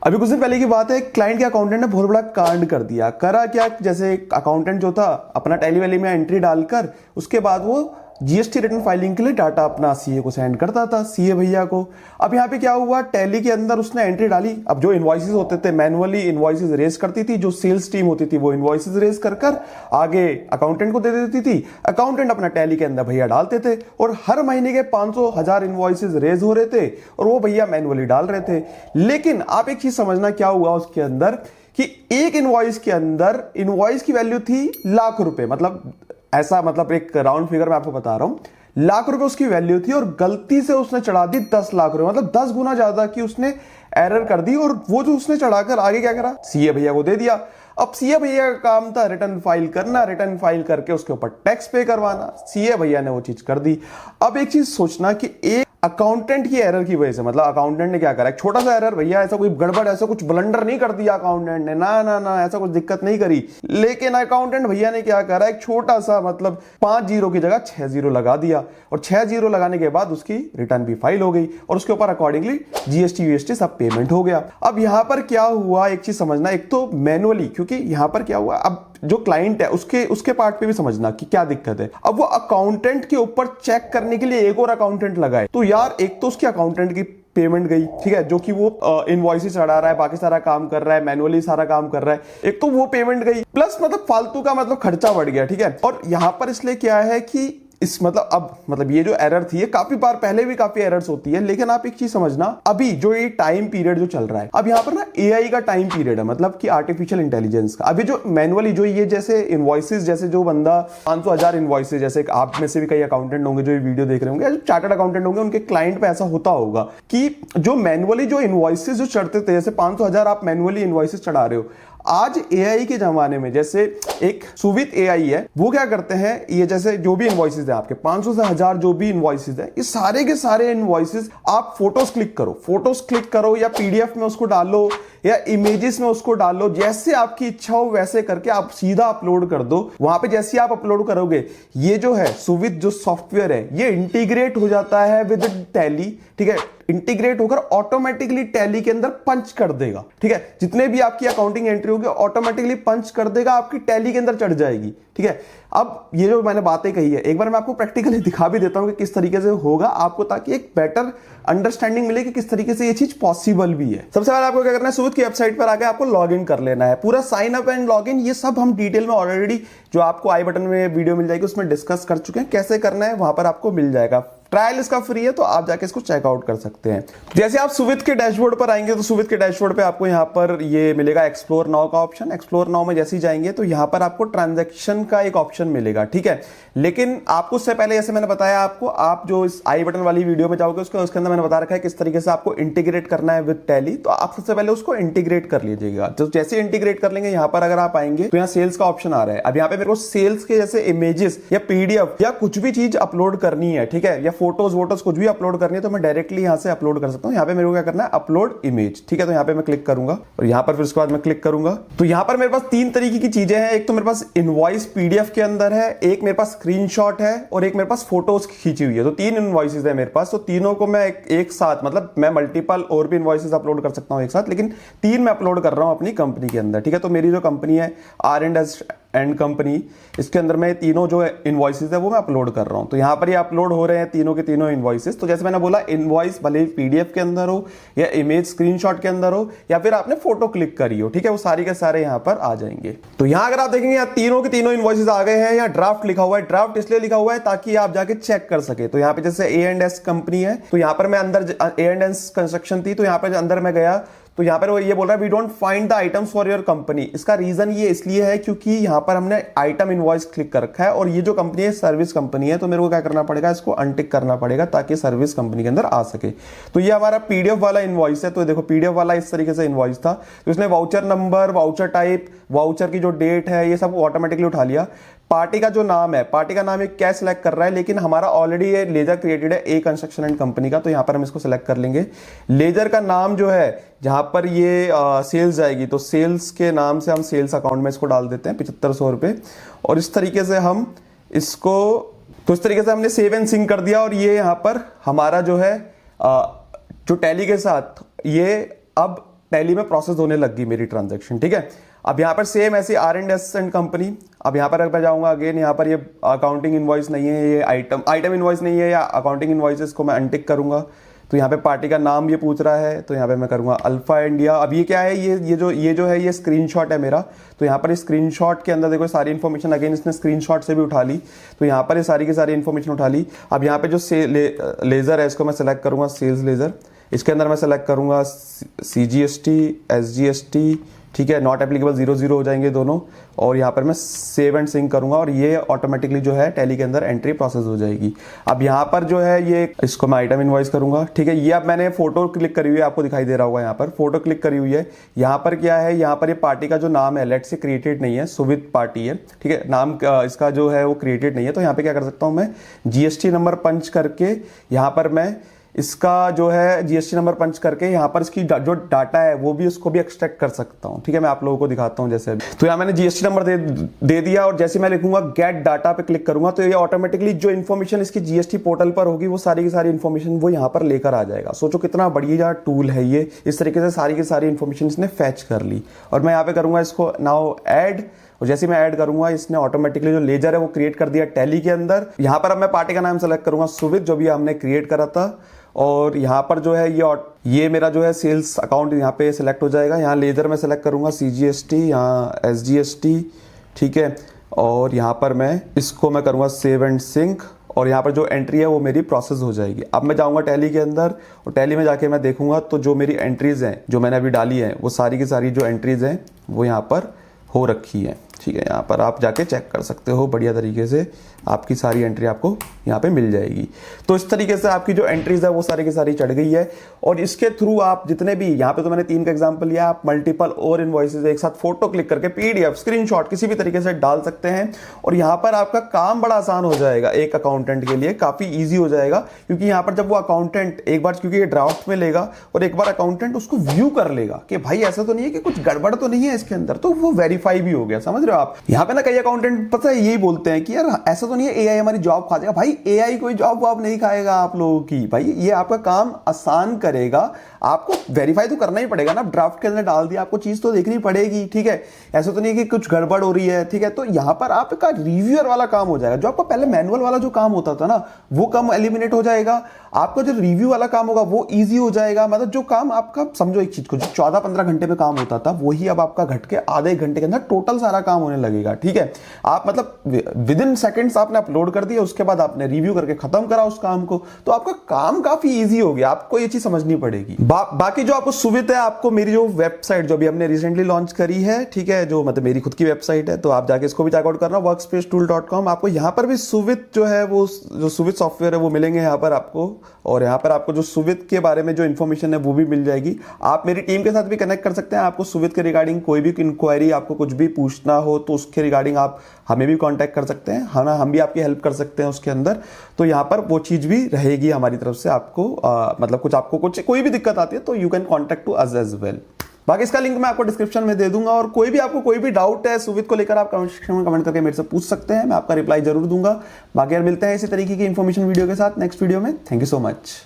अभी कुछ दिन पहले की बात है, क्लाइंट के अकाउंटेंट ने बहुत बड़ा कांड कर दिया। करा क्या, जैसे अकाउंटेंट जो था अपना टैली वैली में एंट्री डालकर उसके बाद वो जीएसटी रिटर्न फाइलिंग के लिए डाटा अपना सीए को सेंड करता था, सीए भैया को। अब यहाँ पे क्या हुआ, टैली के अंदर उसने एंट्री डाली। अब जो इनवॉइसेस होते थे मैनुअली इनवॉइसेस रेज करती थी, जो सेल्स टीम होती थी वो इनवॉइसेस रेज कर आगे अकाउंटेंट को दे देती थी। अकाउंटेंट अपना टैली के अंदर भैया डालते थे और हर महीने के 500,000 इनवॉइसेस रेज हो रहे थे और वो भैया मैनुअली डाल रहे थे। लेकिन आप एक चीज समझना, क्या हुआ उसके अंदर कि एक इनवॉइस के अंदर इनवॉइस की वैल्यू थी लाख रुपए, मतलब ऐसा, मतलब एक राउंड फिगर मैं आपको बता रहा हूं, लाख रुपए उसकी वैल्यू थी और गलती से उसने चढ़ा दी 10 लाख रुपए, मतलब 10 गुना ज्यादा की उसने एरर कर दी। और वो जो उसने चढ़ाकर आगे क्या करा, सीए भैया को दे दिया। अब सीए भैया का काम था रिटर्न फाइल करना, रिटर्न फाइल करके उसके ऊपर टैक्स पे करवाना। सीए भैया ने वो चीज कर दी। अब एक चीज सोचना कि एक अकाउंटेंट की एरर की वजह से, मतलब अकाउंटेंट ने क्या करा, एक छोटा सा एरर भैया, ऐसा कोई गड़बड़, ऐसा कुछ ब्लंडर नहीं कर दिया अकाउंटेंट ने, ना ना ना, ऐसा कुछ दिक्कत नहीं करी। लेकिन अकाउंटेंट भैया ने क्या करा, एक छोटा सा, मतलब 5 जीरो की जगह 6 जीरो लगा दिया और 6 जीरो लगाने के बाद उसकी रिटर्न भी फाइल हो गई और उसके ऊपर अकॉर्डिंगली जीएसटी वीएसटी सब पेमेंट हो गया। अब यहां पर क्या हुआ, एक चीज समझना, एक तो मैनुअली, क्योंकि यहां पर क्या हुआ, अब जो क्लाइंट है उसके पार्ट पे भी समझना कि क्या दिक्कत है। अब वो अकाउंटेंट के ऊपर चेक करने के लिए एक और अकाउंटेंट लगाए, तो यार एक तो उसके अकाउंटेंट की पेमेंट गई, ठीक है, जो कि वो इनवॉइसेस चढ़ा रहा है, बाकी सारा काम कर रहा है, मैनुअली सारा काम कर रहा है, एक तो वो पेमेंट गई, प्लस मतलब फालतू का मतलब खर्चा बढ़ गया, ठीक है। और यहां पर इसलिए क्या है कि इस मतलब ये जो एरर थी, ये काफी बार पहले भी काफी एरर्स होती है। लेकिन आप एक चीज समझना, अभी जो ये टाइम पीरियड जो चल रहा है, अब यहां पर ना एआई का टाइम पीरियड है, मतलब कि आर्टिफिशियल इंटेलिजेंस का। अभी जो मैनुअली जो ये जैसे इनवॉइसेस, जैसे जो बंदा 500,000 इनवॉइसेस, जैसे आप में से भी कई अकाउंटेंट होंगे जो ये वीडियो देख रहे होंगे, जो चार्टर्ड अकाउंटेंट होंगे, उनके क्लाइंट पे ऐसा होता होगा कि जो मैनुअली जो इनवॉइसेस जो चढ़ते थे, जैसे 500,000 आप मैनुअली इनवॉइसेस चढ़ा रहे हो, आज एआई के जमाने में जैसे एक सुवित एआई है, वो क्या करते हैं, ये जैसे जो भी इनवॉइसेस है आपके 500 से 1000 जो भी इनवॉइसेस है, ये सारे के सारे इनवॉइसेस आप फोटोज क्लिक करो या पीडीएफ में उसको डालो या इमेजेस में उसको डालो, जैसे आपकी इच्छा हो वैसे करके आप सीधा अपलोड कर दो। वहां पे जैसे आप अपलोड करोगे, ये जो है सुवित जो सॉफ्टवेयर है, ये इंटीग्रेट हो जाता है विद टैली, ठीक है, इंटीग्रेट होकर ऑटोमेटिकली टैली के अंदर पंच कर देगा, ठीक है। जितने भी आपकी अकाउंटिंग एंट्री होगी ऑटोमेटिकली पंच कर देगा, आपकी टैली के अंदर चढ़ जाएगी, ठीक है। अब ये जो मैंने बातें कही है, एक बार मैं आपको प्रैक्टिकली दिखा भी देता हूं कि किस तरीके से होगा आपको, ताकि एक बेटर अंडरस्टैंडिंग मिले कि किस तरीके से ये चीज पॉसिबल भी है। सबसे पहले आपको क्या करना है, सुवित की वेबसाइट पर आकर आपको लॉग इन कर लेना है। पूरा sign up and log in ये सब हम डिटेल में ऑलरेडी, जो आपको आई बटन में वीडियो मिल जाएगी, उसमें डिस्कस कर चुके हैं। कैसे करना है वहां पर आपको मिल जाएगा, ट्रायल इसका फ्री है, तो आप जाके इसको चेकआउट कर सकते हैं। जैसे आप सुवित के डैशबोर्ड पर आएंगे तो सुवित के डैशबोर्ड पे आपको यहाँ पर ये मिलेगा एक्सप्लोर नाउ का ऑप्शन। एक्सप्लोर नाउ में जैसे ही जाएंगे तो यहाँ पर आपको ट्रांजैक्शन का एक ऑप्शन मिलेगा, ठीक है। लेकिन आपको उससे पहले, जैसे मैंने बताया आपको, आप जो इस आई बटन वाली वीडियो में जाओगे उसके अंदर मैंने बता रखा है किस तरीके से आपको इंटीग्रेट करना है विद टैली। तो आप सबसे पहले उसको इंटीग्रेट कर लीजिएगा। तो जैसे इंटीग्रेट कर लेंगे, यहाँ पर अगर आप आएंगे तो यहाँ सेल्स का ऑप्शन आ रहा है। अब यहाँ पे मेरे को सेल्स के जैसे इमेजेस या पीडीएफ या कुछ भी चीज अपलोड करनी है, ठीक है, या फोटोज वोटोज कुछ भी अपलोड करनी है, तो मैं डायरेक्टली यहां से अपलोड कर सकता हूं। यहां पे मेरे को क्या करना है, अपलोड इमेज, ठीक है। तो यहां पे मैं क्लिक करूंगा और यहां पर फिर उसके बाद मैं क्लिक करूंगा तो यहां पर मेरे पास 3 तरीके की चीजें हैं। एक तो मेरे पास इनवॉइस पीडीएफ के अंदर है, एक मेरे पास स्क्रीनशॉट है और एक मेरे पास फोटोज खींची हुई है। तो 3 इनवॉइसेस है मेरे पास। तो तीनों को मैं एक साथ, मतलब मैं मल्टीपल और भी इनवॉइसेस अपलोड कर सकता हूं एक साथ, लेकिन 3 मैं अपलोड कर रहा हूं अपनी कंपनी के अंदर, ठीक है। तो मेरी जो कंपनी है R&S एंड कंपनी, इसके अंदर मैं तीनों जो इनवॉइसेस है वो मैं अपलोड कर रहा हूं। तो यहां पर ये अपलोड हो रहे हैं तीनों के तीनों इनवॉइसेस। तो जैसे मैंने बोला, इनवॉइस भले पीडीएफ के अंदर हो या इमेज स्क्रीनशॉट के अंदर हो या फिर आपने फोटो क्लिक करी हो, ठीक है, वो सारी के सारे यहां पर आ जाएंगे। तो यहां अगर आप देखेंगे, यहाँ तीनों के तीनों इनवॉइसेस आ गए हैं। यहाँ ड्राफ्ट लिखा हुआ है, ड्राफ्ट इसलिए लिखा हुआ है ताकि आप जाके चेक कर सके। तो यहाँ पे जैसे A&S कंपनी है, तो यहां पर मैं अंदर A&S कंस्ट्रक्शन थी, तो यहां पर अंदर मैं गया तो यहां पर वो ये बोल रहा है we don't find the items for your company. इसका रीजन ये इसलिए है क्योंकि यहां पर हमने आइटम इनवॉइस क्लिक कर रखा है और ये जो कंपनी है सर्विस कंपनी है, तो मेरे को क्या करना पड़ेगा, इसको अनटिक करना पड़ेगा ताकि सर्विस कंपनी के अंदर आ सके। तो ये हमारा पीडीएफ वाला इनवॉइस है। तो देखो पीडीएफ वाला इस तरीके से इनवॉइस था, तो इसने voucher number, voucher type, voucher की जो डेट है, ये सब ऑटोमेटिकली उठा लिया। पार्टी का जो नाम है, पार्टी का नाम एक क्या सिलेक्ट कर रहा है, लेकिन हमारा ऑलरेडी ये लेजर क्रिएटेड है A कंस्ट्रक्शन एंड कंपनी का, तो यहां पर हम इसको सिलेक्ट कर लेंगे। लेजर का नाम जो है, जहां पर ये सेल्स जाएगी, तो सेल्स के नाम से हम सेल्स अकाउंट में इसको डाल देते हैं 7500 रुपए। और इस तरीके से हम इसको, तो इस तरीके से हमने सेव एंड सिंक कर दिया। और ये यहां पर हमारा जो है जो टैली के साथ ये अब टैली में प्रोसेस होने लग गई मेरी ट्रांजैक्शन, ठीक है। अब यहाँ पर सेम ऐसी R&S एंड कंपनी, अब यहाँ पर मैं जाऊँगा अगेन, यहाँ पर ये अकाउंटिंग इनवॉइस नहीं है, ये आइटम इनवॉइस नहीं है या अकाउंटिंग इनवॉइसेस को मैं अनटिक करूँगा। तो यहाँ पे पार्टी का नाम ये पूछ रहा है, तो यहाँ पे मैं करूँगा अल्फा इंडिया। अब ये क्या है, ये जो है ये स्क्रीनशॉट है मेरा। तो यहाँ पर स्क्रीनशॉट के अंदर देखो सारी इन्फॉर्मेशन, अगेन इसने स्क्रीनशॉट से भी उठा ली, तो यहाँ पर ये सारी की सारी इन्फॉर्मेशन उठा ली। अब यहाँ पे जो लेज़र है इसको मैं सेलेक्ट करूँगा, सेल्स लेज़र। इसके अंदर मैं सेलेक्ट करूँगा CGST, SGST, ठीक है, नॉट एप्लीकेबल 00 हो जाएंगे दोनों। और यहाँ पर मैं सेव एंड सिंक करूँगा और ये ऑटोमेटिकली जो है टैली के अंदर एंट्री प्रोसेस हो जाएगी। अब यहाँ पर जो है ये इसको मैं आइटम इनवॉइस करूँगा, ठीक है। ये अब मैंने फोटो क्लिक करी हुई है, आपको दिखाई दे रहा होगा, यहाँ पर फोटो क्लिक करी हुई है। यहाँ पर क्या है, यहाँ पर ये पार्टी का जो नाम है लेट से क्रिएटेड नहीं है, सुविध पार्टी है, ठीक है, नाम इसका जो है वो क्रिएटेड नहीं है। तो यहाँ पे क्या कर सकता हूँ मैं, GST नंबर पंच करके यहाँ पर मैं इसका जो है GST नंबर पंच करके यहाँ पर इसकी जो डाटा है वो भी उसको भी एक्सट्रैक्ट कर सकता हूँ, ठीक है। मैं आप लोगों को दिखाता हूँ जैसे अभी। तो यहाँ मैंने GST नंबर दे दिया और जैसे मैं लिखूंगा गेट डाटा पे क्लिक करूंगा तो ये ऑटोमेटिकली जो इन्फॉर्मेशन इसकी GST पोर्टल पर होगी वो सारी की सारी इन्फॉर्मेशन वो यहाँ पर लेकर आ जाएगा। सोचो कितना बढ़िया टूल है ये, इस तरीके से सारी की सारी इन्फॉर्मेशन इसने फैच कर ली। और मैं यहाँ पे करूंगा इसको नाउ ऐड, और जैसे मैं ऐड करूंगा इसने ऑटोमेटिकली जो लेजर है वो क्रिएट कर दिया टैली के अंदर। यहाँ पर अब मैं पार्टी का नाम सेलेक्ट करूंगा सुविध, जो भी हमने क्रिएट करा था। और यहाँ पर जो है ये मेरा जो है सेल्स अकाउंट यहाँ पे सिलेक्ट हो जाएगा। यहाँ लेजर में सेलेक्ट करूंगा CGST, यहाँ SGST, ठीक है। और यहाँ पर मैं इसको मैं करूँगा सेव एंड सिंक और यहाँ पर जो एंट्री है वो मेरी प्रोसेस हो जाएगी। अब मैं जाऊँगा टैली के अंदर और टैली में जाके मैं देखूंगा तो जो मेरी एंट्रीज हैं जो मैंने अभी डाली हैं वो सारी की सारी जो एंट्रीज हैं वो यहाँ पर हो रखी है, ठीक है। यहाँ पर आप जाके चेक कर सकते हो बढ़िया तरीके से, आपकी सारी एंट्री आपको यहाँ पे मिल जाएगी। तो इस तरीके से आपकी जो एंट्रीज है वो सारी की सारी चढ़ गई है। और इसके थ्रू आप जितने भी, यहाँ पे तो मैंने 3 का एग्जांपल लिया, आप मल्टीपल और इनवॉइसेज एक साथ फोटो क्लिक करके PDF स्क्रीनशॉट किसी भी तरीके से डाल सकते हैं। और यहाँ पर आपका काम बड़ा आसान हो जाएगा, एक अकाउंटेंट के लिए काफी ईजी हो जाएगा। क्योंकि यहाँ पर जब वो अकाउंटेंट एक बार, क्योंकि ये ड्राफ्ट में लेगा और एक बार अकाउंटेंट उसको व्यू कर लेगा कि भाई ऐसा तो नहीं है कि कुछ गड़बड़ तो नहीं है इसके अंदर, तो वो वेरीफाई भी हो गया। समझ रहे हो आप। यहाँ पे ना कई अकाउंटेंट पता है यही बोलते हैं कि यार ऐसा तो नहीं है AI हमारी जॉब खा जाएगा। भाई AI कोई जॉब वॉब नहीं खाएगा आप लोगों की, भाई ये आपका काम आसान करेगा। आपको वेरीफाई तो करना ही पड़ेगा ना, ड्राफ्ट के अंदर डाल दिया, आपको चीज तो देखनी पड़ेगी, ठीक है। ऐसा तो नहीं कि कुछ गड़बड़ हो रही है, ठीक है। तो यहाँ पर आपका रिव्यूअर वाला काम हो जाएगा। जो आपका पहले मैनुअल वाला जो काम होता था ना वो काम एलिमिनेट हो जाएगा। आपका जो रिव्यू वाला काम होगा वो ईजी हो जाएगा। मतलब जो काम आपका, समझो एक चीज को, जो 14-15 घंटे में काम होता था वही अब आपका घट के आधे घंटे के अंदर टोटल सारा काम होने लगेगा, ठीक है। आप मतलब विद इन सेकेंड्स आपने अपलोड कर दिया, उसके बाद आपने रिव्यू करके खत्म करा उस काम को, तो आपका काम काफी ईजी हो गया। आपको ये चीज समझनी पड़ेगी। बाकी जो आपको सुविधा है, आपको मेरी जो वेबसाइट जो भी हमने रिसेंटली लॉन्च करी है, ठीक है, जो मतलब मेरी खुद की वेबसाइट है, तो आप जाके इसको भी चेकआउट करना, workspacetool.com। आपको यहाँ पर भी सुविध जो है वो जो सुविध सॉफ्टवेयर है वो मिलेंगे यहाँ पर आपको। और यहाँ पर आपको जो सुविध के बारे में जो इन्फॉर्मेशन है वो भी मिल जाएगी। आप मेरी टीम के साथ भी कनेक्ट कर सकते हैं। आपको सुविध के रिगार्डिंग कोई भी इंक्वायरी, आपको कुछ भी पूछना हो तो उसके रिगार्डिंग आप हमें भी कांटेक्ट कर सकते हैं, है ना। हम भी आपकी हेल्प कर सकते हैं उसके अंदर। तो यहाँ पर वो चीज़ भी रहेगी हमारी तरफ से। आपको मतलब कुछ आपको कुछ कोई भी दिक्कत आती है तो you can contact to us as well. बाकी इसका लिंक मैं आपको डिस्क्रिप्शन में दे दूंगा। और कोई भी आपको कोई भी डाउट है सुविध को लेकर, आप कमेंट सेक्शन में कमेंट करके मेरे से पूछ सकते हैं, मैं आपका रिप्लाई जरूर दूंगा। बाकी यार मिलते हैं इसी तरीके की इन्फॉर्मेशन वीडियो के साथ नेक्स्ट वीडियो में। Thank you so much.